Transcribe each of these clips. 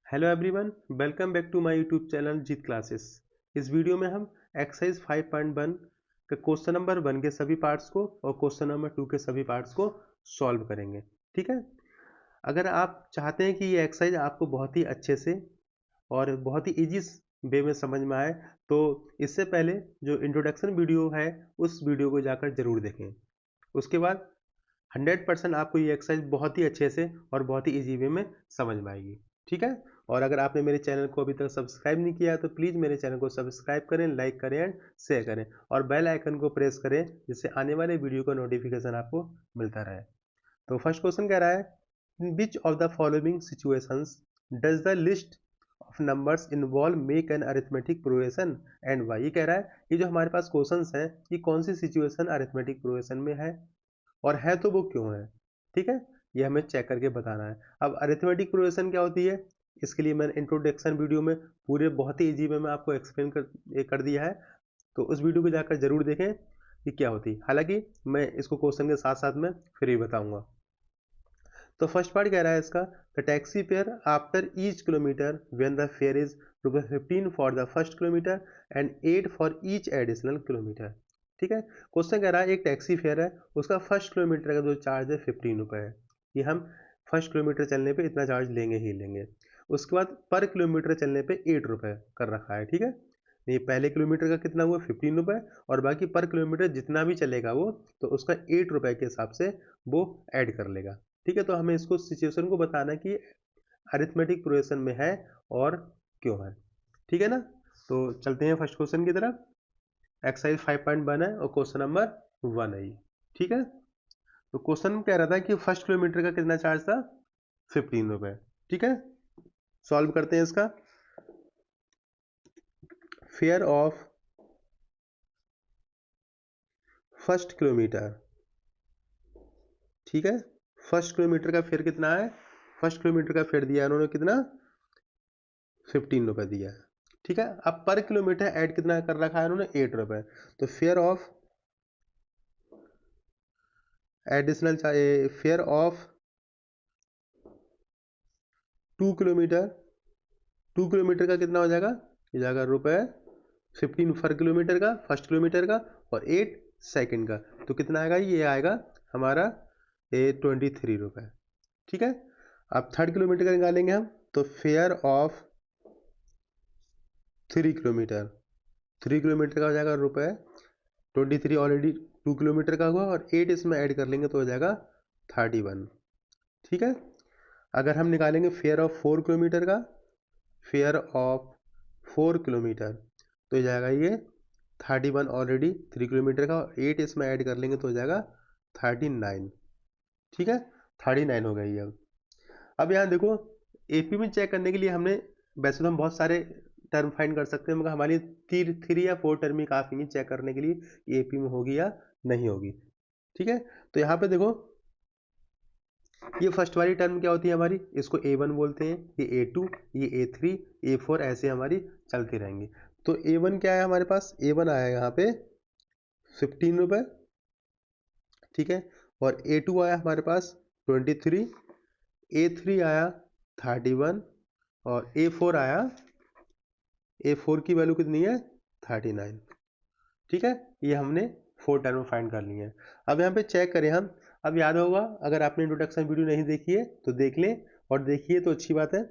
Hello everyone, welcome back to my YouTube channel Jeet classes. इस video में हम exercise 5.1 के क्वेश्चन नंबर 1 के सभी पार्ट्स को और क्वेश्चन नंबर 2 के सभी पार्ट्स को सॉल्व करेंगे। ठीक है। अगर आप चाहते हैं कि ये एक्सरसाइज आपको बहुत ही अच्छे से और बहुत ही इजी वे में समझ में आए, तो इससे पहले जो इंट्रोडक्शन वीडियो है उस वीडियो को जाकर जरूर देखें। उसके बाद 100% आपको ये एक्सरसाइज बहुत ही अच्छे से और बहुत ही इजी वे में समझ में आएगी। ठीक है। और अगर आपने मेरे चैनल को अभी तक सब्सक्राइब नहीं किया है तो प्लीज़ मेरे चैनल को सब्सक्राइब करें, लाइक करें एंड शेयर करें और बेल आइकन को प्रेस करें, जिससे आने वाले वीडियो का नोटिफिकेशन आपको मिलता रहे। तो फर्स्ट क्वेश्चन कह रहा है, in which of the following situations does the list of numbers involve make an arithmetic progression and why. ये कह रहा है कि जो हमारे पास क्वेश्चंस हैं ये कौन सी सिचुएशन अरिथमेटिक प्रोग्रेशन में है और है तो वो क्यों है। ठीक है। ये हमें चेक करके बताना है। अब अरिथमेटिक प्रोग्रेशन क्या होती है, इसके लिए मैंने इंट्रोडक्शन वीडियो में पूरे बहुत ही इजी वे में आपको एक्सप्लेन कर दिया है, तो उस वीडियो को जाकर जरूर देखें कि क्या होती है। हालांकि मैं इसको क्वेश्चन के साथ साथ में फिर ही बताऊंगा। तो फर्स्ट पार्ट कह रहा है इसका, the taxi fare after each kilometre when the fair is ₹15 for the first kilometre and 8 for each additional kilometre. ठीक है। क्वेश्चन कह रहा है एक टैक्सी फेयर है, उसका फर्स्ट किलोमीटर का जो चार्ज है ₹15 है। ये हम फर्स्ट किलोमीटर चलने पे इतना चार्ज लेंगे ही लेंगे। उसके बाद पर किलोमीटर चलने पे ₹8 कर रखा है। ठीक है। ये पहले किलोमीटर का कितना हुआ ₹15 और बाकी पर किलोमीटर जितना भी चलेगा वो, तो उसका ₹8 के हिसाब से वो ऐड कर लेगा। ठीक है। तो हमें इसको सिचुएशन को बताना है कि अरिथमेटिक प्रोग्रेशन में है और क्यों है। ठीक है ना। तो चलते हैं फर्स्ट क्वेश्चन की तरफ। एक्सरसाइज 5.1 है और क्वेश्चन नंबर 1 है ये। ठीक है। तो क्वेश्चन कह रहा था कि फर्स्ट किलोमीटर का कितना चार्ज था, ₹15। ठीक है। सॉल्व करते हैं इसका। Fair of first kilometre. ठीक है। फर्स्ट किलोमीटर का फेयर कितना है, फर्स्ट किलोमीटर का फेयर दिया है उन्होंने कितना, ₹15 दिया है। ठीक है। अब पर किलोमीटर ऐड कितना कर रखा है उन्होंने, ₹8। तो fair of additional fair of 2 kilometre, 2 kilometre का कितना हो जाएगा, ये जाएगा ₹15 पर किलोमीटर का फर्स्ट किलोमीटर का और 8 सेकंड का, तो कितना आएगा, ये आएगा हमारा ₹23। ठीक है। अब थर्ड किलोमीटर का निकालेंगे हम, तो फेयर ऑफ 3 किलोमीटर, 3 किलोमीटर का हो जाएगा ₹23 ऑलरेडी 2 किलोमीटर का हुआ और 8 इसमें ऐड कर लेंगे तो हो जाएगा 31। ठीक है। अगर हम निकालेंगे फेयर ऑफ 4 किलोमीटर का, फेयर ऑफ 4 किलोमीटर, तो हो जाएगा ये 31 ऑलरेडी 3 किलोमीटर का और 8 इसमें ऐड कर लेंगे तो हो जाएगा 39। ठीक है। 39 हो गई अब यहाँ देखो, एपी में चेक करने के लिए हमने, वैसे तो हम बहुत सारे टर्म फाइंड कर सकते हैं मगर हमारी 3 या 4 टर्म ही काफ़ी नहीं चेक करने के लिए कि एपी में होगी या नहीं होगी। ठीक है। तो यहाँ पे देखो, ये फर्स्ट वाली टर्म क्या होती है हमारी, इसको A1 बोलते हैं, ये A2, ये A3, A4 ऐसे हमारी चलती रहेंगी। तो A1 क्या है हमारे पास, A1 आया यहाँ पे ₹15। ठीक है। और A2 आया हमारे पास 23, A3 आया 31 और A4 आया, A4 की वैल्यू कितनी है, 39। ठीक है। ये हमने 4 टर्म फाइंड कर ली है। अब यहाँ पे चेक करें हम, अब याद होगा अगर आपने इंट्रोडक्शन वीडियो नहीं देखी है तो देख लें और देखिए तो अच्छी बात है।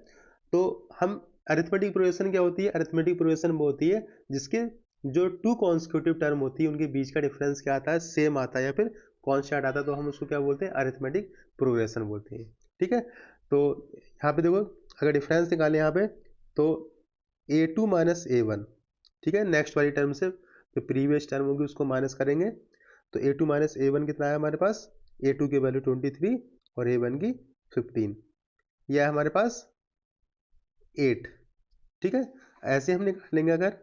तो हम अरिथमेटिक प्रोग्रेशन क्या होती है, अरिथमेटिक प्रोग्रेशन वो होती है जिसके जो 2 कॉन्सिक्यूटिव टर्म होती है उनके बीच का डिफरेंस क्या आता है, सेम आता है या फिर कॉन्स्टेंट आता है, तो हम उसको क्या बोलते हैं, अरिथमेटिक प्रोग्रेशन बोलते हैं। ठीक है। तो यहाँ पे देखो, अगर डिफरेंस निकालें यहाँ पे, तो A2 माइनस A1, ठीक है, नेक्स्ट वाली टर्म से जो प्रीवियस टर्म होगी उसको माइनस करेंगे, तो A2 माइनस A1 कितना है हमारे पास, A2 की वैल्यू 23 और A1 की 15, यह है हमारे पास 8। ठीक है। ऐसे हम निकालेंगे, अगर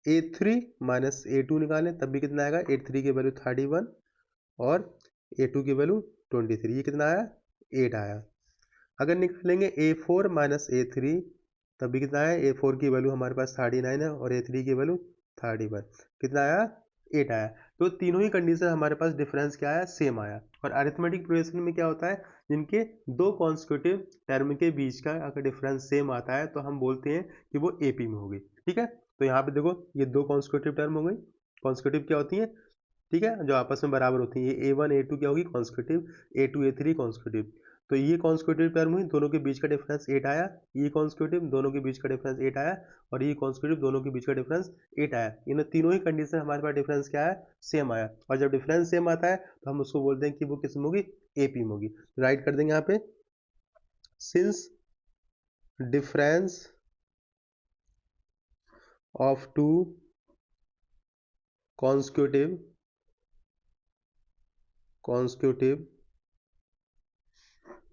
A3 माइनस A2 निकालें तब भी कितना आएगा, A3 की वैल्यू 31 और A2 की वैल्यू 23, ये कितना आया, 8 आया। अगर निकालेंगे A4 माइनस A3 तब भी कितना आया, A4 की वैल्यू हमारे पास 39 है और A3 की वैल्यू 31, कितना आया, 8 आया। तो तीनों ही कंडीशन हमारे पास डिफरेंस क्या आया, सेम आया। और अरिथमेटिक प्रोग्रेशन में क्या होता है, जिनके दो कॉन्सिक्यूटिव टर्म के बीच का अगर डिफरेंस सेम आता है तो हम बोलते हैं कि वो एपी में होगी। ठीक है, तो यहाँ पे देखो ये दो कॉन्सिक्यूटिव टर्म हो गई। कॉन्सिक्यूटिव क्या होती है, ठीक है, जो आपस में बराबर होती है। ये A1 A2 क्या होगी कॉन्सिक्यूटिव, A2 A3 कॉन्सिक्यूटिव। तो ये कॉन्सिक्यूटिव टर्म हुई, दोनों के बीच का डिफरेंस 8 आया। ये कॉन्सिक्यूटिव, दोनों के बीच का डिफरेंस 8 आया। और ये कॉन्सिक्यूटिव, दोनों के बीच का डिफरेंस 8 आया। इन तीनों ही कंडीशन हमारे पास डिफरेंस क्या है, सेम आया। और जब डिफरेंस सेम आता है तो हम उसको बोलते हैं कि वो किस में होगी, एपी में होगी। राइट कर देंगे यहाँ पे, since difference of two consecutive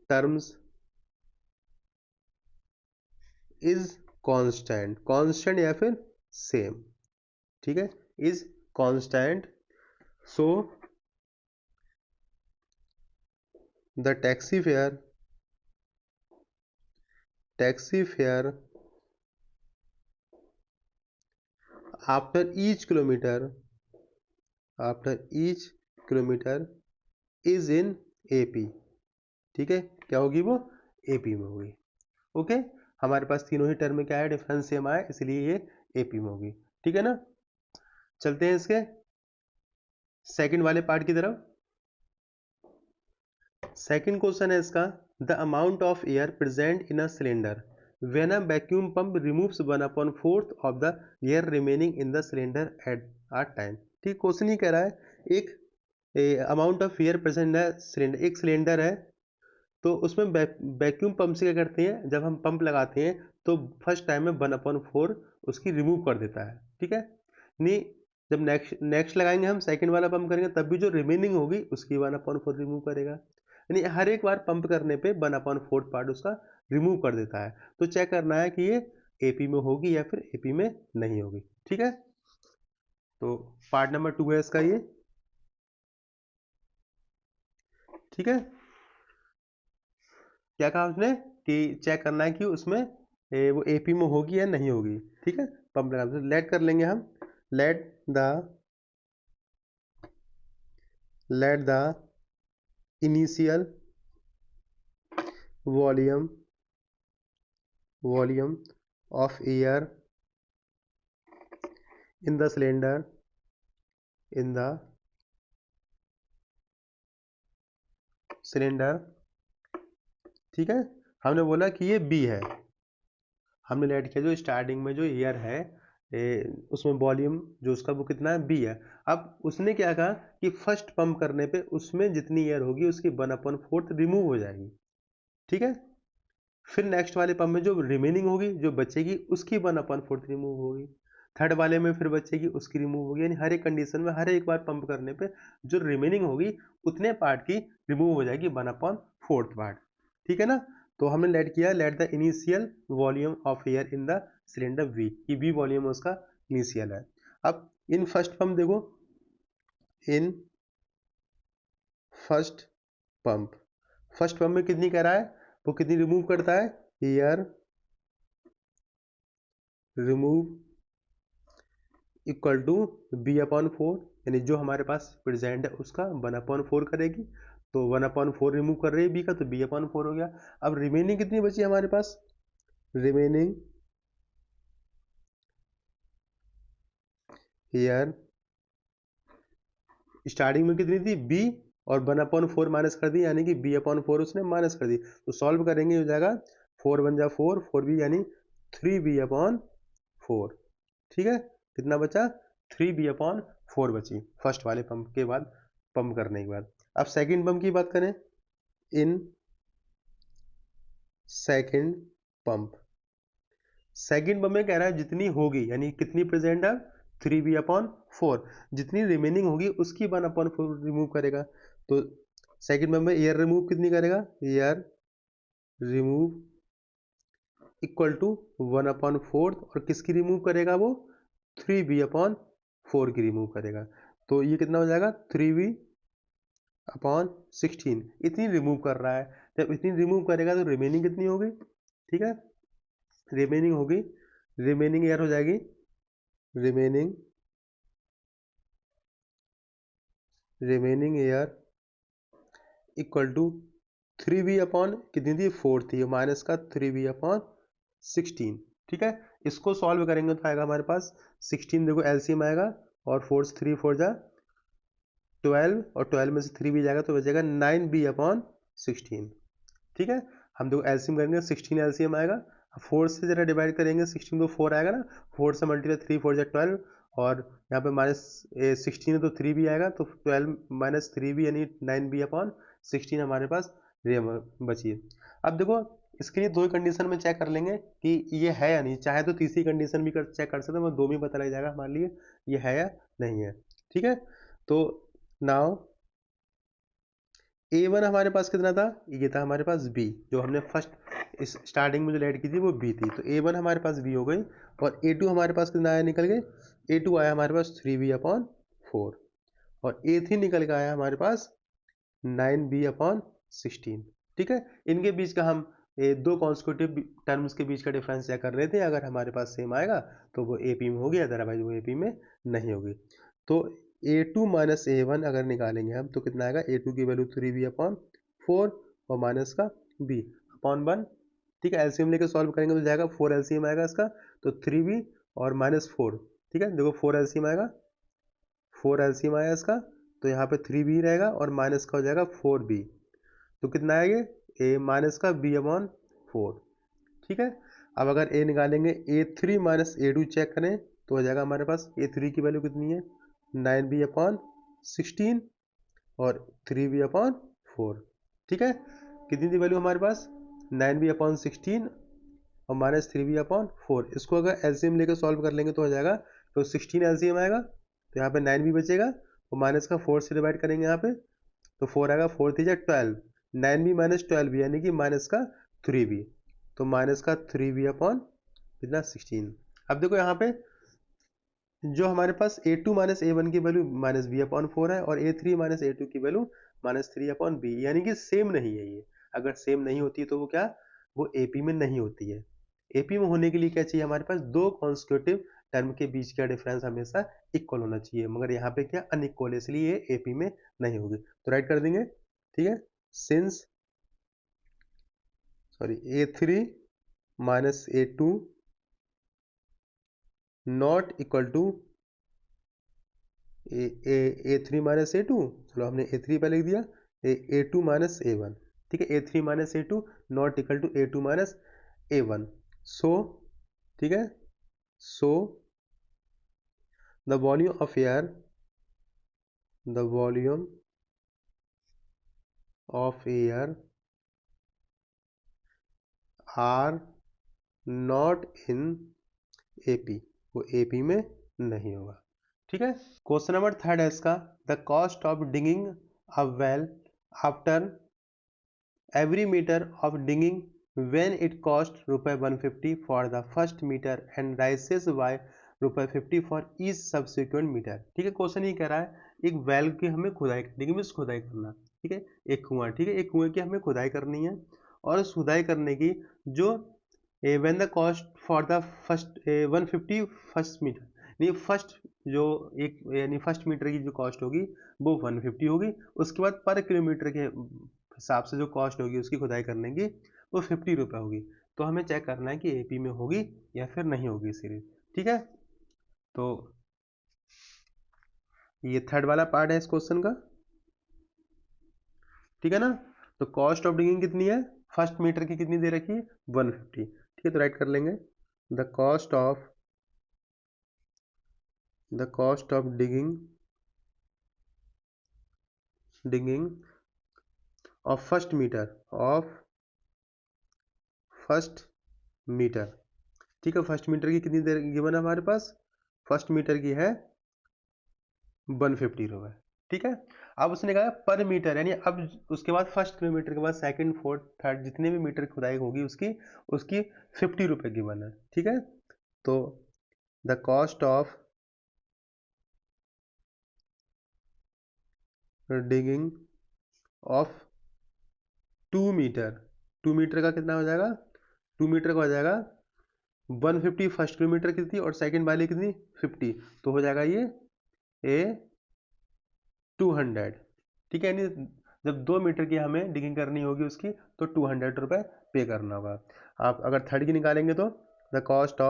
terms is constant या फिर सेम, ठीक है, is constant, so the taxi fare after each kilometer is in AP, ठीक है, क्या होगी वो, AP में होगी। ओके, हमारे पास तीनों ही टर्म में क्या है, डिफरेंस सेम आया, इसलिए ये AP में होगी। ठीक है ना, चलते हैं इसके सेकंड वाले पार्ट की तरफ। सेकंड क्वेश्चन है इसका, the amount of air present in a cylinder when a vacuum pump removes 1/4 of the air remaining in the cylinder at a time. ठीक, क्वेश्चन ये कह रहा है एक अमाउंट ऑफ एयर प्रेजेंट है सिलेंडर, एक सिलेंडर है, तो उसमें वैक्यूम पंप से क्या करते हैं, जब हम पंप लगाते हैं तो फर्स्ट टाइम में 1/4 उसकी रिमूव कर देता है। ठीक है, नहीं, जब नेक्स्ट लगाएंगे हम सेकंड वाला पंप करेंगे तब भी जो रिमेनिंग होगी उसकी 1/4 रिमूव करेगा। यानी हर एक बार पंप करने पे 1/4 पार्ट उसका रिमूव कर देता है। तो चेक करना है कि ये एपी में होगी या फिर एपी में नहीं होगी। ठीक है, तो पार्ट नंबर 2 है इसका ये। ठीक है, क्या कहा उसने कि चेक करना है कि उसमें वो एपी में होगी या नहीं होगी। ठीक है, पंप लगा लेट कर लेंगे हम, late the initial volume of air in the cylinder ठीक है, हमने बोला कि ये बी है, हमने लेट किया जो स्टार्टिंग में जो एयर है उसमें वॉल्यूम जो उसका वो कितना है, बी है। अब उसने क्या कहा कि फर्स्ट पंप करने पे उसमें जितनी एयर होगी उसकी 1/4 रिमूव हो जाएगी। ठीक है, फिर नेक्स्ट वाले पंप में जो रिमेनिंग होगी जो बचेगी उसकी 1/4 रिमूव होगी। थर्ड वाले में फिर बचेगी उसकी रिमूव होगी। यानी हर एक कंडीशन में हर एक बार पंप करने पे जो रिमेनिंग होगी उतने पार्ट की रिमूव हो जाएगी 1/4 पार्ट। ठीक है ना, तो हमने लेट किया, let the initial volume of air in the cylinder V, कि वी वॉल्यूम उसका इनिशियल है। अब इन फर्स्ट पंप देखो, इन फर्स्ट पंप में कितनी कह रहा है, वो कितनी रिमूव करता है, air remove equal to B/4, यानी जो हमारे पास प्रेजेंट है उसका 1/4 करेगी। तो 1/4 रिमूव कर रही है बी का, तो B/4 हो गया। अब रिमेनिंग कितनी बची हमारे पास, रिमेनिंग एयर स्टार्टिंग में कितनी थी, बी, और 1/4 माइनस कर दी, यानी कि B/4 उसने माइनस कर दी। तो सॉल्व करेंगे हो जाएगा 4 1 जा 4, 4b यानी 3B/4। ठीक है, कितना बचा, 3B/4 बची फर्स्ट वाले पंप के बाद, पंप करने के बाद। अब सेकंड पंप की बात करें, इन सेकंड पंप में कह रहा है जितनी होगी, यानी कितनी प्रेजेंट है, 3B/4, जितनी रिमेनिंग होगी उसकी 1/4 रिमूव करेगा। तो सेकंड पंप में एयर रिमूव कितनी करेगा, एयर रिमूव इक्वल टू 1/4, और किसकी रिमूव करेगा वो, 3B/4 की रिमूव करेगा। तो ये कितना हो जाएगा, 3B/16 इतनी रिमूव कर रहा है। जब इतनी रिमूव करेगा तो रिमेनिंग कितनी होगी, ठीक है, रिमेनिंग होगी, रिमेनिंग एयर हो जाएगी, remaining air equal to 3b upon कितनी थी 4 थी, माइनस का 3b अपॉन 16। ठीक है, इसको सॉल्व करेंगे तो आएगा हमारे पास 16, देखो एलसीएम आएगा और 4 से 3 4 जा 12 और 12 में से 3b जाएगा तो बचेगा 9b अपॉन 16। ठीक है, हम देखो एलसीएम करेंगे 16 एलसीएम आएगा, 4 से जरा डिवाइड करेंगे 16 तो 4 आएगा ना, 4 से मल्टीप्लाई 3 4 जा 12 और यहाँ पे माइनस 16 है तो 3b आएगा तो 12 माइनस 3b यानी 9b अपॉन 16 हमारे पास बची है। अब देखो इसके लिए दो ही कंडीशन में चेक कर लेंगे कि ये है या नहीं, चाहे तो तीसरी कंडीशन भी चेक कर सकते हैं, वो दो में पता लग जाएगा हमारे लिए ये है या नहीं है। ठीक है, तो नाउ A1 हमारे पास कितना था, ये था हमारे पास B, जो हमने फर्स्ट इस स्टार्टिंग में जो ऐड की थी वो B थी, तो A1 हमारे पास B हो गई और A2 हमारे पास कितना आया निकल के, A2 आया हमारे पास 3B अपॉन 4 और A3 निकल के आया हमारे पास 9B अपॉन 16। ठीक है, इनके बीच का हम दो कॉन्स्टिट्यूटिव टर्म्स के बीच का डिफरेंस चेक कर रहे थे, अगर हमारे पास सेम आएगा तो वो AP में होगी, अदरवाइज वो AP में नहीं होगी। तो A2 माइनस A1 अगर निकालेंगे हम तो कितना आएगा, A2 की वैल्यू 3B अपॉन 4 और माइनस का B अपॉन 1। ठीक है, एलसीएम लेके सॉल्व करेंगे तो जाएगा 4 एलसीएम आएगा इसका, तो 3B और माइनस 4। ठीक है, देखो 4 एलसीएम आएगा, 4 एलसीएम आया इसका, तो यहाँ पे 3B रहेगा और माइनस का हो जाएगा 4B, तो कितना आएगा ए माइनस का B अपॉन 4। ठीक है, अब अगर A निकालेंगे A3 माइनस A2 चेक करें तो हो जाएगा हमारे पास A3 की वैल्यू कितनी है 9B अपॉन 16 और 3B अपॉन 4। ठीक है, कितनी थी वैल्यू हमारे पास 9B अपॉन 16 और माइनस 3B अपॉन 4। इसको अगर एलसीएम लेकर सॉल्व कर लेंगे तो हो जाएगा, तो 16 एलसीएम आएगा तो यहाँ पे 9B बचेगा और माइनस का 4 से डिवाइड करेंगे यहाँ पे तो 4 आएगा, 4 थी 12, 9B माइनस 12B यानी कि माइनस का 3B, तो माइनस का 3B अपॉन कितना 16। अब देखो यहाँ पे जो हमारे पास A2 माइनस A1 की वैल्यू माइनस B अपॉन 4 है और A3 माइनस A2 की वैल्यू माइनस 3 अपॉन B, यानी कि सेम नहीं है ये। अगर सेम नहीं होती तो वो क्या, वो AP में नहीं होती है। AP में होने के लिए क्या चाहिए हमारे पास, दो कॉन्स्टिट्यूटिव टर्म के बीच का डिफरेंस हमेशा इक्वल होना चाहिए, मगर यहाँ पे क्या अनइक्वल है, इसलिए ये AP में नहीं होगी, तो राइट कर देंगे। ठीक है, since A3 minus A2 not equal to A3 minus A2, चलो हमने A3 पे लिख दिया, A2 माइनस A1। ठीक है, A3 minus A2 not equal to A2 minus A1। So ठीक है, so the volume of air, the volume of air are not in AP, वो AP में नहीं होगा। ठीक है, क्वेश्चन नंबर 3 है इसका, the cost of digging a well after every meter of digging when it cost ₹150 for the first meter and rises by ₹50 for each subsequent meter। ठीक है, क्वेश्चन ये कह रहा है एक वेल की हमें खुदाई करनी है, खुदाई करना। ठीक है, एक कुआं, ठीक है, एक कुएं की हमें खुदाई करनी है और उस खुदाई करने की जो when the cost for the first 150 first metre, नहीं फर्स्ट जो एक यानी फर्स्ट मीटर की जो कॉस्ट होगी वो 150 होगी, उसके बाद पर किलोमीटर के हिसाब से जो कॉस्ट होगी उसकी खुदाई करने की वो 50 रुपये होगी। तो हमें चेक करना है कि AP में होगी या फिर नहीं होगी सीरीज। ठीक है, तो ये थर्ड वाला पार्ट है इस क्वेश्चन का। ठीक है ना, तो कॉस्ट ऑफ डिगिंग कितनी है, फर्स्ट मीटर की कितनी दे रखी है 150। ठीक है, तो राइट कर लेंगे, the cost of digging of first metre. ठीक है, फर्स्ट मीटर की कितनी देर गिवन है हमारे पास, फर्स्ट मीटर की है 150 रुपये। ठीक है, अब उसने कहा पर मीटर, यानी अब उसके बाद फर्स्ट किलोमीटर के बाद सेकंड फोर्थ थर्ड जितने भी मीटर खुदाई होगी उसकी उसकी 50 रुपये गिवन है। ठीक है, तो the cost of digging of 2 metre का कितना हो जाएगा, 2 मीटर का हो जाएगा 150 फर्स्ट किलोमीटर की थी और सेकंड वाली कितनी 50, तो हो जाएगा ये 200। ठीक है, यानी जब 2 मीटर की हमें डिगिंग करनी होगी उसकी तो 200 रुपये पे करना होगा। आप अगर थर्ड की निकालेंगे तो the cost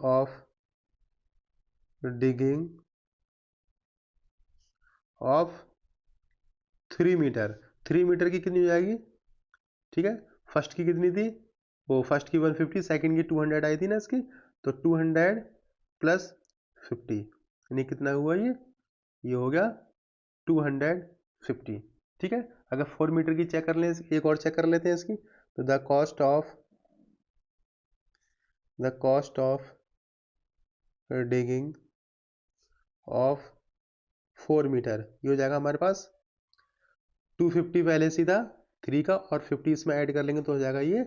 of digging of 3 metre की कितनी हो जाएगी? ठीक है, फर्स्ट की कितनी थी? वो फर्स्ट की 150, सेकंड की 200 आई थी ना इसकी, तो 200 प्लस 50 यानी कितना हुआ ये हो गया 250। ठीक है, अगर 4 मीटर की चेक कर लें, एक और चेक कर लेते हैं इसकी, तो the cost of digging of 4 metre ये हो जाएगा हमारे पास 250 पहले सीधा 3 का और 50 इसमें ऐड कर लेंगे तो हो जाएगा ये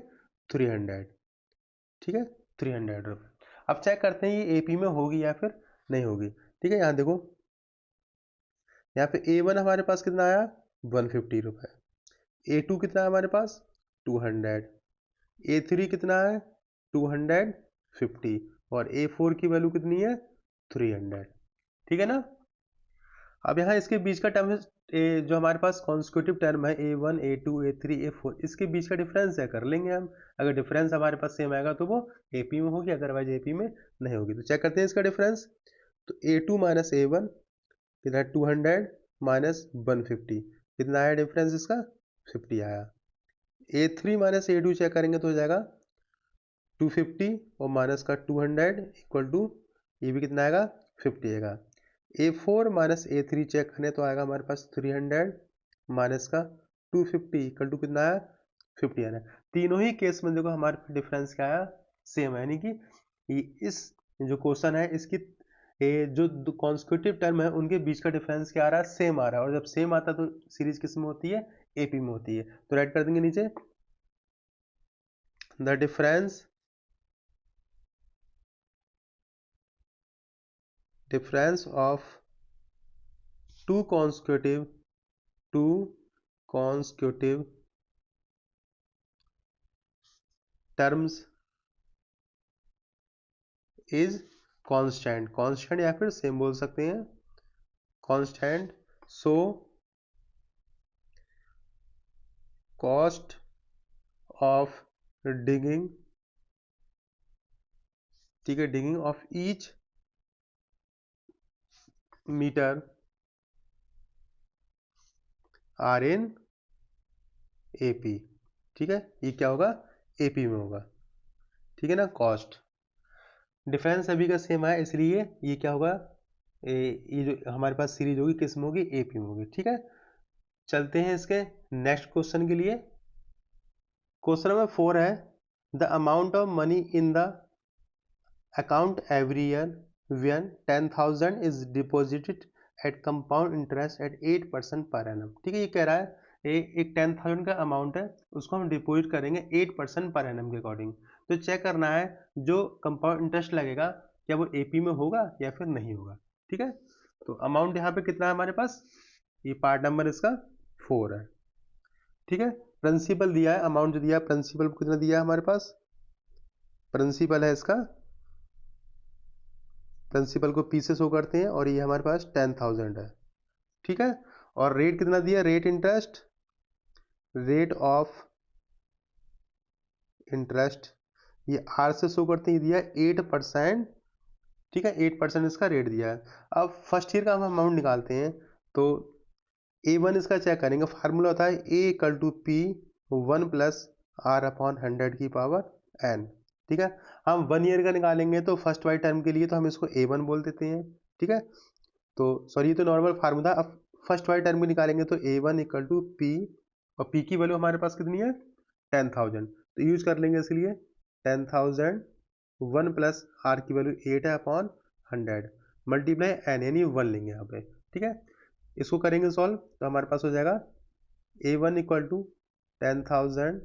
300। ठीक है, 300 रुपये। अब चेक करते हैं ये एपी में होगी या फिर नहीं होगी। ठीक है, यहाँ देखो, यहाँ पे A1 हमारे पास कितना आया 150 रुपये, A2 कितना है हमारे पास 200, A3 कितना है 250 और A4 की वैल्यू कितनी है 300। ठीक है ना। अब यहाँ इसके बीच का टर्म जो हमारे पास कॉन्स्टिट्यूटिव टर्म है A1 A2 A3 A4 इसके बीच का डिफरेंस है कर लेंगे हम। अगर डिफरेंस हमारे पास सेम आएगा तो वो AP में होगी, अदरवाइज AP में नहीं होगी। तो चेक करते हैं इसका डिफरेंस। तो A2 माइनस A1 कितना 200 माइनस 150 कितना आया डिफरेंस इसका 50 आया। A3 माइनस A2 चेक करेंगे तो हो जाएगा 250 और माइनस का 200 इक्वल टू ये भी कितना आएगा 50 आएगा। A4 माइनस A3 चेक करें तो आएगा हमारे पास 300 माइनस का 250 इक्वल टू कितना आया 50 आना। तीनों ही केस में देखो हमारे डिफरेंस क्या आया सेम है, यानी कि इस जो क्वेश्चन है इसकी जो कॉन्स्टिट्यूटिव टर्म है उनके बीच का डिफरेंस क्या आ रहा है सेम आ रहा है, और जब सेम आता है तो सीरीज किस में होती है AP में होती है। तो राइट कर देंगे नीचे the difference of two consecutive terms is constant या फिर सेम बोल सकते हैं constant, so cost of digging, ठीक है, digging of each meter are in AP। ठीक है, ये क्या होगा AP में होगा। ठीक है ना, कॉस्ट डिफरेंस सभी का सेम है इसलिए ये क्या होगा ये जो हमारे पास सीरीज होगी किस में होगी AP में होगी। ठीक है, चलते हैं इसके नेक्स्ट क्वेश्चन के लिए। क्वेश्चन नंबर 4 है the amount of money in the account every year when 10,000 is deposited at compound interest at 8% per annum. ठीक है, ये कह रहा है एक 10,000 का अमाउंट है उसको हम डिपॉजिट करेंगे 8% पर एनम के अकॉर्डिंग। तो चेक करना है जो कंपाउंड इंटरेस्ट लगेगा क्या वो AP में होगा या फिर नहीं होगा। ठीक है, तो अमाउंट यहाँ पे कितना है हमारे पास, ये पार्ट नंबर इसका 4 है। ठीक है, प्रिंसिपल दिया है, अमाउंट जो दिया है प्रिंसिपल कितना दिया है हमारे पास, प्रिंसिपल है इसका, प्रिंसिपल को P से शो करते हैं और ये हमारे पास 10,000 है। ठीक है, और रेट कितना दिया, रेट ऑफ इंटरेस्ट ये R से शो करते हैं, दिया 8%। ठीक है, 8% इसका रेट दिया है। अब फर्स्ट ईयर का हम अमाउंट निकालते हैं तो A1 इसका चेक करेंगे, फार्मूला होता है A equal to P 1 plus R upon 100 की पावर N। ठीक है, हम 1 ईयर का निकालेंगे तो फर्स्ट वाली टर्म के लिए तो हम इसको A1 बोल देते हैं। ठीक है, तो सॉरी ये तो नॉर्मल फार्मूला, अब फर्स्ट वाली टर्म में निकालेंगे तो A1 इक्वल टू P और P की वैल्यू हमारे पास कितनी है 10,000, तो यूज कर लेंगे इसलिए 10,000 1 प्लस R की वैल्यू 8 है अपॉन 100 मल्टीप्लाई N यानी 1 लेंगे यहाँ पे। ठीक है, इसको करेंगे सॉल्व तो हमारे पास हो जाएगा A1 इक्वल टू 10,000।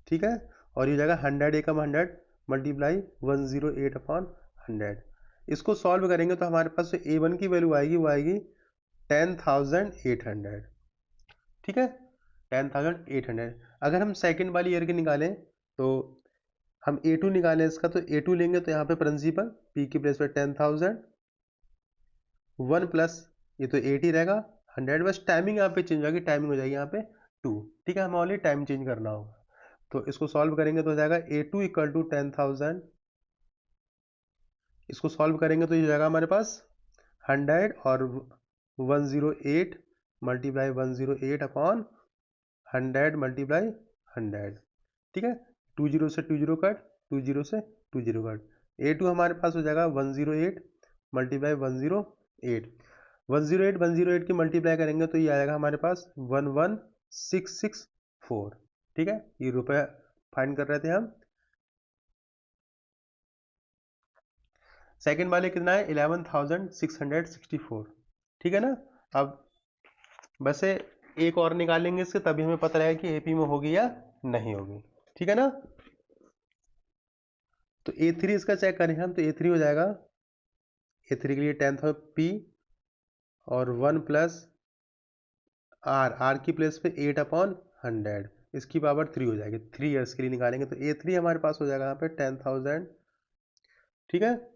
ठीक है, और ये हो जाएगा 100 एकम 100 मल्टीप्लाई 108 अपॉन 100। इसको सॉल्व करेंगे तो हमारे पास जो A1 की वैल्यू आएगी वो आएगी 10,800। ठीक है, 10,800। अगर हम सेकेंड वाली ईयर के निकालें तो हम A2 निकालें इसका, तो A2 लेंगे तो यहाँ पे प्रिंसिपल P की प्लेस पे 10,000 1 प्लस ये तो 8 ही रहेगा 100, बस टाइमिंग यहाँ पे चेंज होगी, टाइमिंग हो जाएगी यहाँ पे 2। ठीक है, हमें ओनली टाइम चेंज करना होगा। तो इसको सॉल्व करेंगे तो हो जाएगा A2 इक्वल टू 10,000। इसको सॉल्व करेंगे तो ये हो जाएगा हमारे पास 100 और 108 मल्टीप्लाई 108 अपॉन 100 मल्टीप्लाई 100। ठीक है, 20 से 20 कट, 20 से 20 कट। A2 हमारे पास हो जाएगा 108 मल्टीप्लाई 108। 108 की मल्टीप्लाई करेंगे तो ये आएगा हमारे पास 11664। ठीक है, ये रुपए फाइंड कर रहे थे हम। सेकंड वाले कितना है 11,664। ठीक है ना। अब वैसे एक और निकालेंगे इसके, तभी हमें पता रहेगा कि एपी में होगी या नहीं होगी। ठीक है ना। तो A3 इसका चेक करें हम, तो A3 हो जाएगा, A3 के लिए 10,000 P और 1 प्लस R की प्लेस पे 8 अपॉन 100, इसकी पावर 3 हो जाएगी। 3 ईयर्स के लिए निकालेंगे तो A3 हमारे पास हो जाएगा यहाँ पे 10,000। ठीक है,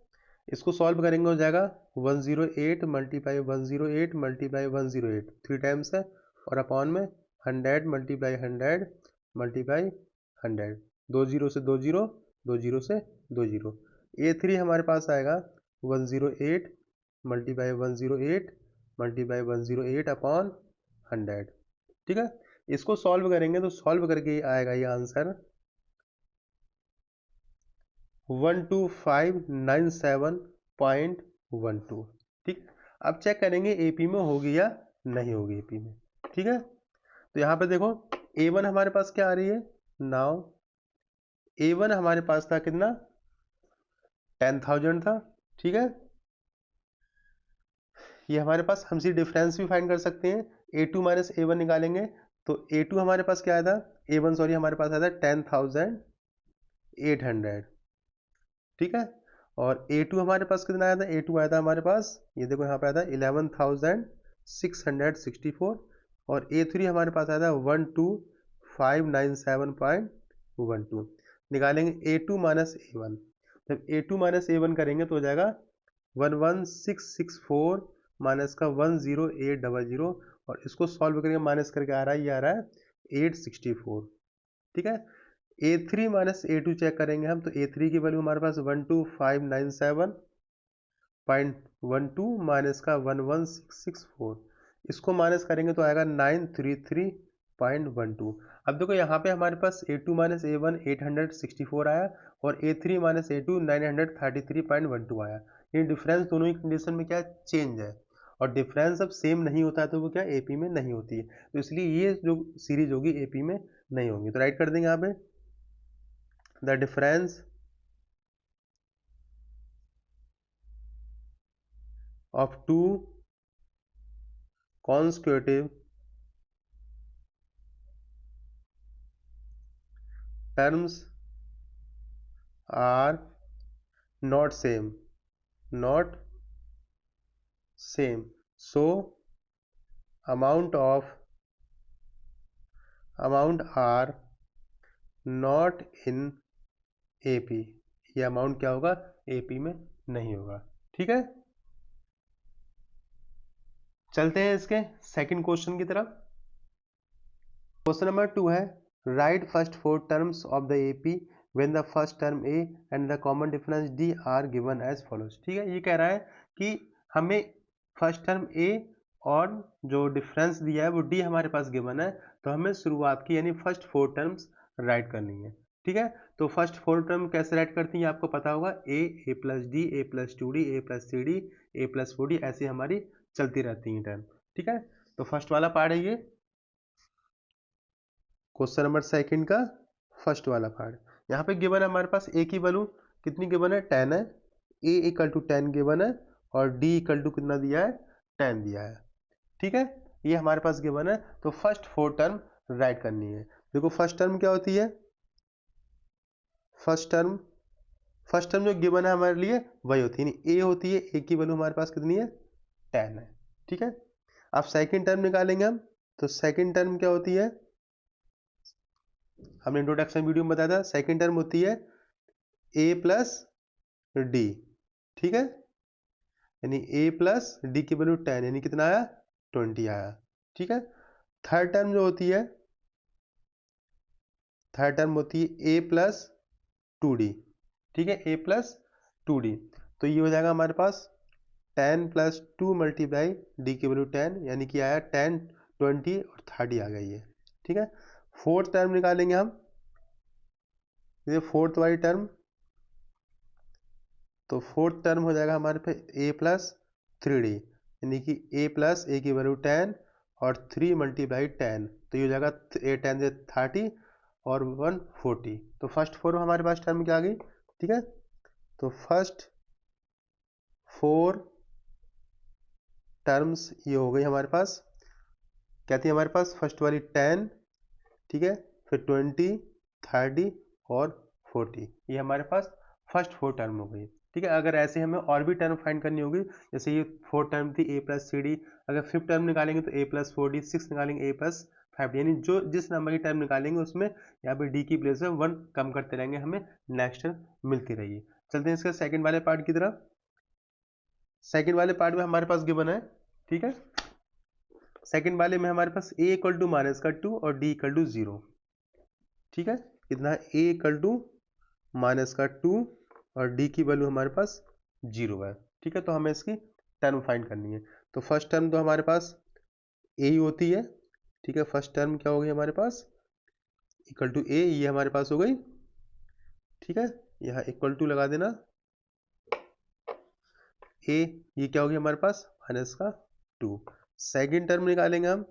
इसको सॉल्व करेंगे हो जाएगा 108 मल्टीप्लाई 108 मल्टीप्लाई 108, 3 टाइम्स है, और अपॉन में 100 मल्टीप्लाई 100 मल्टीप्लाई 100, 20 से 20, 20 से 20। A3 हमारे पास आएगा 108 मल्टीप्लाई 108 मल्टीप्लाई 108 अपॉन 100। ठीक है, इसको सॉल्व करेंगे तो सॉल्व करके आएगा ये आंसर 12597.12। ठीक, अब चेक करेंगे एपी में होगी या नहीं होगी एपी में। ठीक है, तो यहाँ पे देखो A1 हमारे पास क्या आ रही है, नाउ A1 हमारे पास था कितना 10,000 था। ठीक है, ये हमारे पास हम सी डिफरेंस भी फाइंड कर सकते हैं। A2 माइनस A1 निकालेंगे तो A2 हमारे पास क्या आया था, A1 सॉरी हमारे पास आया था 10,800। ठीक है, और A2 हमारे पास कितना आया था, A2 आया था हमारे पास, ये देखो यहाँ पे आया था 11,664, और A3 हमारे पास आया था 12,597.12। निकालेंगे A2 माइनस A1, जब A2 माइनस A1 करेंगे तो हो जाएगा 11,664 माइनस का 10800, और इसको सॉल्व करके माइनस करके आ रहा है, ये आ रहा है 864। ठीक है, A3 माइनस A2 चेक करेंगे हम, तो A3 की वैल्यू हमारे पास 12,597.12 माइनस का 11664, इसको माइनस करेंगे तो आएगा 933.12। अब देखो यहाँ पे हमारे पास A2 माइनस A1 864 आया, और A3 माइनस A2 933.12 आया। ये डिफरेंस दोनों ही कंडीशन में क्या चेंज है, और डिफरेंस अब सेम नहीं होता है तो वो क्या एपी में नहीं होती है, तो इसलिए ये जो सीरीज होगी एपी में नहीं होगी। तो राइट कर देंगे यहाँ पे the difference of two consecutive terms are not same, so amount are not in AP, ये अमाउंट क्या होगा AP में नहीं होगा। ठीक है, चलते हैं इसके सेकंड क्वेश्चन की तरफ। क्वेश्चन नंबर 2 है, right first 4 terms of the AP when the first term A and the common difference D are given as follows। ठीक है, ये कह रहा है कि हमें फर्स्ट टर्म A और जो डिफरेंस दिया है वो D हमारे पास गिवन है, तो हमें शुरुआत की यानी फर्स्ट 4 टर्म्स राइट करनी है। ठीक है, तो फर्स्ट 4 टर्म कैसे राइट करती हैं आपको पता होगा, A plus D, A plus 2D, A plus 3D, A plus 4D, ऐसी हमारी चलती रहती हैं टर्म। ठीक है, तो फर्स्ट वाला पार्ट है ये क्वेश्चन नंबर सेकंड का फर्स्ट वाला पार्ट। यहाँ पे गिवन है हमारे पास ए की वैल्यू कितनी गिवन है 10 है, ए इक्वल टू 10 गिवन है, और डी इक्वल टू कितना दिया है 10 दिया है। ठीक है, ये हमारे पास गिवन है, तो फर्स्ट 4 टर्म राइट करनी है। देखो फर्स्ट टर्म क्या होती है, फर्स्ट टर्म जो गिवन है हमारे लिए वही होती है, ए होती है, ए की वैल्यू हमारे पास कितनी है 10 है। ठीक है, अब सेकेंड टर्म निकालेंगे हम, तो सेकेंड टर्म क्या होती है, हमने इंट्रोडक्शन वीडियो में बताया था, सेकेंड टर्म होती है ए प्लस डी। ठीक है, यानी a प्लस डी की वैल्यू 10 यानी कितना आया 20 आया। ठीक है, थर्ड टर्म जो होती है, थर्ड टर्म होती है a प्लस 2d। ठीक है, a प्लस 2d, तो ये हो जाएगा हमारे पास 10 प्लस 2 मल्टीप्लाई डी की वैल्यू 10 यानी कि आया 10 20 और 30 आ गई है। ठीक है, फोर्थ टर्म निकालेंगे हम, ये फोर्थ वाली टर्म, तो फोर्थ टर्म हो जाएगा हमारे पे a प्लस 3d यानी कि a प्लस a की वैल्यू 10 और 3 मल्टीप्लाई 10, तो ये हो जाएगा 10 से 30 और 1 40। तो फर्स्ट फोर हमारे पास टर्म क्या आ गई। ठीक है, तो फर्स्ट फोर टर्म्स ये हो गई हमारे पास, क्या थी हमारे पास, फर्स्ट वाली 10, ठीक है, फिर 20 30 और 40, ये हमारे पास फर्स्ट फोर टर्म हो गई। ठीक है, अगर ऐसे हमें और भी टर्म फाइंड करनी होगी, जैसे ये फोर टर्म थी a प्लस सी डी, अगर फिफ्थ टर्म निकालेंगे तो a प्लस 4d, सिक्स निकालेंगे a प्लस 5d, यानी जो जिस नंबर की टर्म निकालेंगे उसमें यहाँ पे d की प्लेस में 1 कम करते रहेंगे, हमें नेक्स्ट टर्म मिलती रहेगी। चलते हैं इसके सेकंड वाले पार्ट की तरफ। सेकंड वाले पार्ट में हमारे पास गिवन है, ठीक है, सेकंड वाले में हमारे पास a इक्वल टू माइनस का 2 और d इक्वल टू 0। ठीक है, कितना a इक्वल टू माइनस का 2 और d की वैल्यू हमारे पास 0 है। ठीक है, तो हमें इसकी टर्म फाइंड करनी है। तो फर्स्ट टर्म तो हमारे पास a ही होती है। ठीक है, फर्स्ट टर्म क्या हो गई हमारे पास, इक्वल टू a, ये हमारे पास हो गई। ठीक है, यहाँ इक्वल टू लगा देना, a ये क्या हो गया हमारे पास माइनस का 2। सेकेंड टर्म निकालेंगे हम,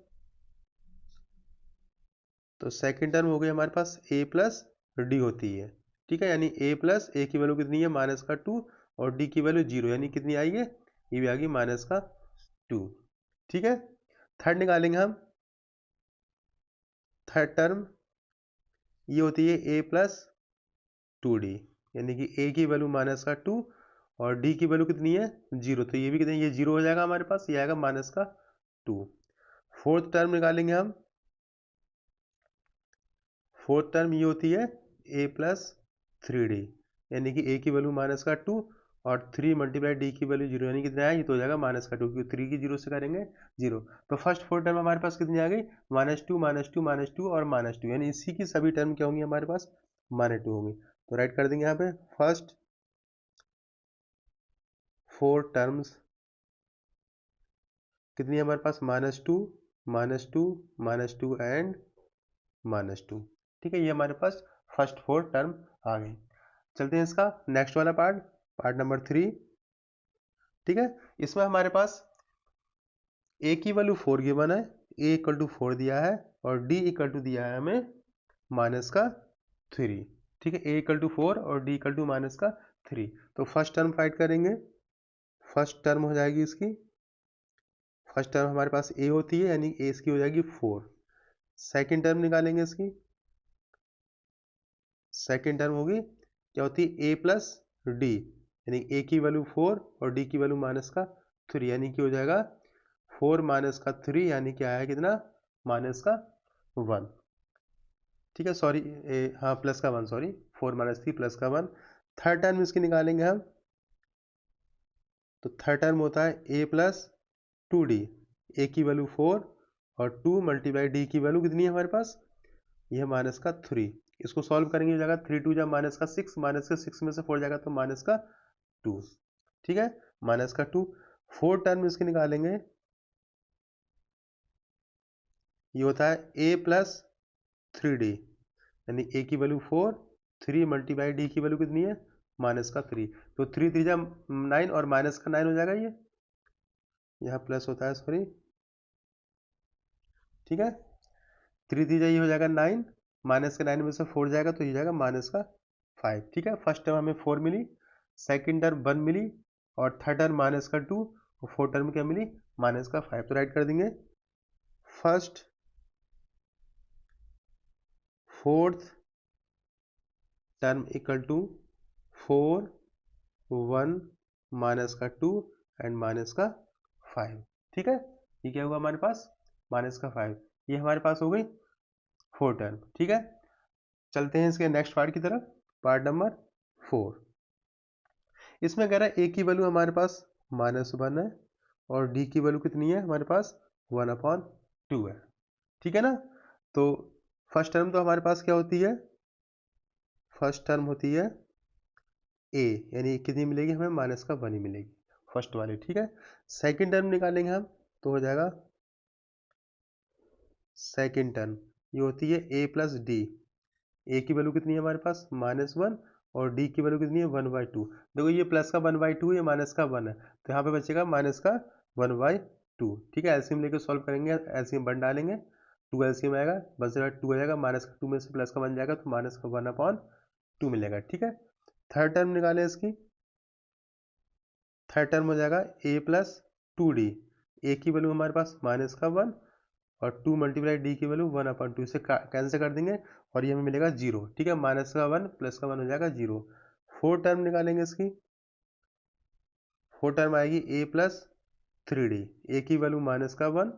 तो सेकेंड टर्म हो गई हमारे पास a प्लस डी होती है। ठीक है, यानी a प्लस a की वैल्यू कितनी है माइनस का 2 और d की वैल्यू 0, यानी कितनी आई है, ये भी आ गई माइनस का 2। ठीक है, थर्ड निकालेंगे हम, थर्ड टर्म ये होती है a प्लस 2d, यानी कि a की वैल्यू माइनस का 2 और d की वैल्यू कितनी है 0, तो ये भी कितनी, ये 0 हो जाएगा हमारे पास, ये आएगा माइनस का 2। फोर्थ टर्म निकालेंगे हम, फोर्थ टर्म ये होती है a प्लस 3d, यानी कि a की वैल्यू माइनस का 2 और 3 मल्टीप्लाई डी की वैल्यू 0, यानी कितना है, ये तो हो जाएगा माइनस का 2, क्योंकि 3 की 0 से करेंगे 0। तो फर्स्ट फोर टर्म हमारे पास कितनी आ गई, minus two minus two minus to और माइनस टू, यानी इसी की सभी टर्म क्या होंगी हमारे पास माइनस 2 होंगी। तो राइट कर देंगे यहाँ पे, फर्स्ट फोर टर्म्स कितनी है हमारे पास, minus two minus two minus two and minus 2। ठीक है, ये हमारे पास फर्स्ट फोर टर्म आ गई। चलते हैं इसका नेक्स्ट वाला पार्ट, पार्ट नंबर 3। ठीक है, इसमें हमारे पास a की वैल्यू 4 गिवन है, a इक्वल टू 4 दिया है और d इक्वल टू दिया है हमें माइनस का 3। ठीक है, a इक्वल टू 4 और d इक्वल टू माइनस का 3। तो फर्स्ट टर्म फाइंड करेंगे, फर्स्ट टर्म हो जाएगी इसकी, फर्स्ट टर्म हमारे पास a होती है, यानी a इसकी हो जाएगी 4। सेकेंड टर्म निकालेंगे इसकी, सेकेंड टर्म होगी क्या होती है, a प्लस डी, यानी a की वैल्यू 4 और d की वैल्यू माइनस का 3, यानी कि हो जाएगा 4 माइनस का 3, यानी कि आया कितना माइनस का 1। ठीक है, सॉरी, हाँ प्लस का 1, सॉरी, 4 माइनस 3 प्लस का 1। थर्ड टर्म इसकी निकालेंगे हम, तो थर्ड टर्म होता है a प्लस 2d, a की वैल्यू 4 और 2 मल्टीप्लाई डी की वैल्यू कितनी है हमारे पास, यह माइनस का 3। इसको सॉल्व करेंगे, हो जाएगा 3 2 जा माइनस का 6, माइनस का 6 में से 4 जाएगा तो माइनस का 2। ठीक है, माइनस का 2। फोर्थ टर्म इसके निकालेंगे, ये होता है a प्लस 3d, यानी a की वैल्यू 4, 3 मल्टीप्लाई डी की वैल्यू कितनी है माइनस का 3, तो 3 3 जा 9 और माइनस का 9 हो जाएगा, ये यहाँ प्लस होता है, सॉरी। ठीक है, 3 3 जा ये हो जाएगा 9, माइनस का 9 में से 4 जाएगा तो ये जाएगा माइनस का 5। ठीक है, फर्स्ट टर्म हमें 4 मिली, सेकेंड टर्म 1 मिली और थर्ड टर्म माइनस का 2 और फोर्थ टर्म क्या मिली माइनस का 5। तो राइट कर देंगे, first fourth term equal to 4 1 minus का 2 एंड माइनस का 5। ठीक है, ये क्या हुआ हमारे पास माइनस का 5, ये हमारे पास हो गई फोर टर्म। ठीक है, चलते हैं इसके नेक्स्ट पार्ट की तरफ, पार्ट नंबर 4। इसमें कह रहा है a की वैल्यू हमारे पास -1 है और डी की वैल्यू कितनी है हमारे पास 1/2 है। ठीक है ना। तो फर्स्ट टर्म तो हमारे पास क्या होती है, फर्स्ट टर्म होती है ए, यानी कितनी मिलेगी हमें -1 ही मिलेगी फर्स्ट वाली। ठीक है। सेकंड टर्म निकालेंगे हम तो हो जाएगा सेकंड टर्म, ये होती है ए प्लस डी। ए की वैल्यू कितनी है हमारे पास -1 और डी की वैल्यू कितनी है 1/2। देखो ये प्लस का 1/2 ये माइनस का 1 है, तो यहाँ पे बचेगा माइनस का 1/2। ठीक है। एलसीएम लेके सॉल्व करेंगे, एलसीएम 1 डालेंगे, 2 एलसीएम आएगा, बस 2 आ जाएगा, माइनस का 2 में से प्लस का 1 जाएगा तो माइनस का 1/2 मिलेगा। ठीक है। थर्ड टर्म निकालें इसकी, थर्ड टर्म हो जाएगा ए प्लस 2d। ए की वैल्यू हमारे पास -1 और 2 मल्टीप्लाई डी की वैल्यू 1/2, इसे कैंसिल कर देंगे और ये हमें मिलेगा 0। ठीक है। -1 प्लस का 1 हो जाएगा 0। फोर्थ टर्म निकालेंगे इसकी, फोर्थ टर्म आएगी a प्लस 3d। ए की वैल्यू -1,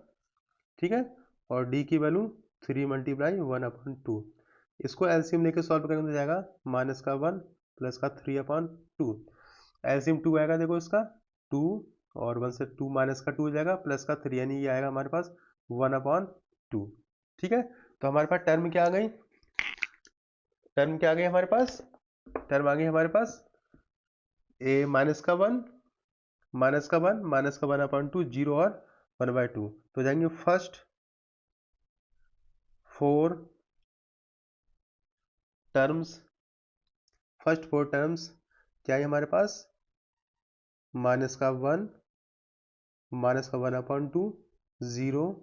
ठीक है, और डी की वैल्यू 3 मल्टीप्लाई 1/2। इसको एलसीएम लेके सॉल्व करेंगे तो जाएगा -1 प्लस का 3/2। एलसीएम 2 आएगा, देखो इसका 2 और 1 से 2 माइनस का 2 हो जाएगा, प्लस का 3, यानी ये आएगा हमारे पास 1/2। ठीक है। तो हमारे पास टर्म क्या आ गई, टर्म क्या आ गई हमारे पास, टर्म आ गई हमारे पास ए -1 -1 0 और 1/2। तो जाएंगे फर्स्ट 4 टर्म्स, फर्स्ट 4 टर्म्स क्या है हमारे पास -1 -1/2 0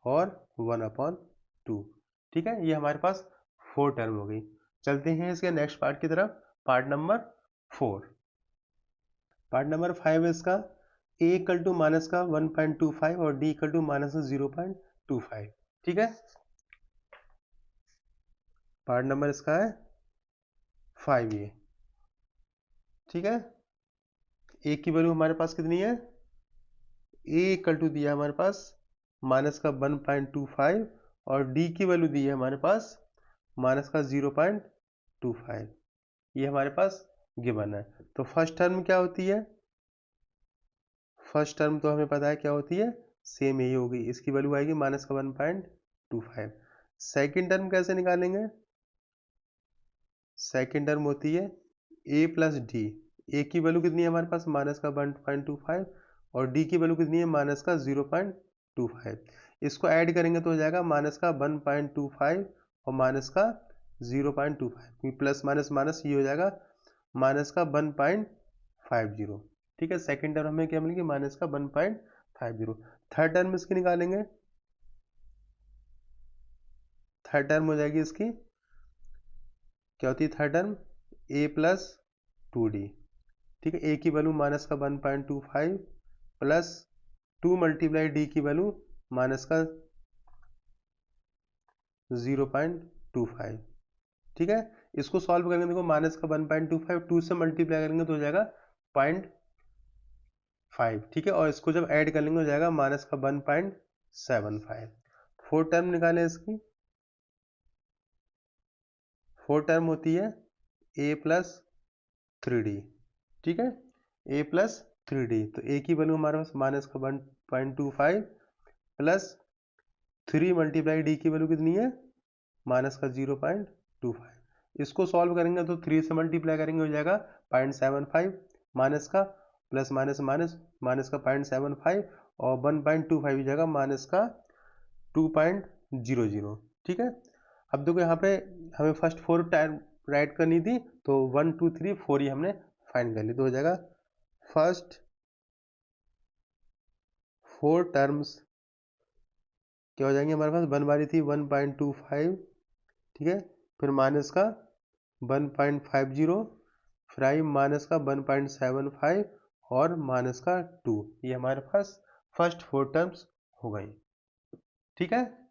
और 1/2। ठीक है। ये हमारे पास 4 टर्म हो गई। चलते हैं इसके नेक्स्ट पार्ट की तरफ, पार्ट नंबर 4। पार्ट नंबर 5 है इसका, a इक्वल टू माइनस का 1.25 और d इक्वल टू माइनस 0.25। ठीक है। पार्ट नंबर इसका है 5 ये। ठीक है। a की वैल्यू हमारे पास कितनी है, a इक्वल टू दिया हमारे पास माइनस का 1.25 और d की वैल्यू दी है हमारे पास माइनस का 0.25। ये हमारे पास गिवन है। तो फर्स्ट टर्म क्या होती है, फर्स्ट टर्म तो हमें पता है क्या होती है, सेम यही होगी, इसकी वैल्यू आएगी माइनस का 1.25। सेकेंड टर्म कैसे निकालेंगे, सेकेंड टर्म होती है a प्लस डी। ए की वैल्यू कितनी है हमारे पास माइनस का 1.25 और डी की वैल्यू कितनी है माइनस का 0.25। इसको ऐड करेंगे तो हो जाएगा माइनस का 1.25 और माइनस का 0.25, प्लस माइनस माइनस ये हो जाएगा माइनस का 1.50। ठीक है। सेकेंड टर्म हमें क्या मिलेगी माइनस का 1.50। थर्ड टर्म इसकी निकालेंगे, थर्ड टर्म हो जाएगी इसकी, क्या होती है third term a plus 2d। ठीक है। a की वैल्यू माइनस का 1.25 प्लस 2 मल्टीप्लाई डी की वैल्यू माइनस का 0.25। ठीक है। इसको सॉल्व करेंगे, देखो माइनस का 1.25 2 से मल्टीप्लाई करेंगे तो हो जाएगा 0.5। ठीक है। और इसको जब ऐड कर लेंगे हो जाएगा माइनस का 1.75। फोर्थ टर्म निकालें इसकी, फोर्थ टर्म होती है a प्लस 3d। ठीक है। a प्लस 3d, तो a की वैल्यू हमारे पास माइनस का 1.25 प्लस 3 मल्टीप्लाई डी की वैल्यू कितनी है माइनस का 0.25। इसको सॉल्व करेंगे तो 3 से मल्टीप्लाई करेंगे हो जाएगा 0.75 माइनस का प्लस माइनस माइनस माइनस का 0.75 और 1.25 हो जाएगा माइनस का 2.00। ठीक है। अब देखो यहाँ पे हमें फर्स्ट 4 टाइम राइट करनी थी, तो 1 2 3 4 ही हमने फाइंड कर ली, तो हो जाएगा फर्स्ट 4 टर्म्स क्या हो जाएंगे हमारे पास, 1 बारी थी 1.25, ठीक है, फिर माइनस का 1.50, फिर आई माइनस का 1.75 और माइनस का 2। ये हमारे पास फर्स्ट 4 टर्म्स हो गई। ठीक है।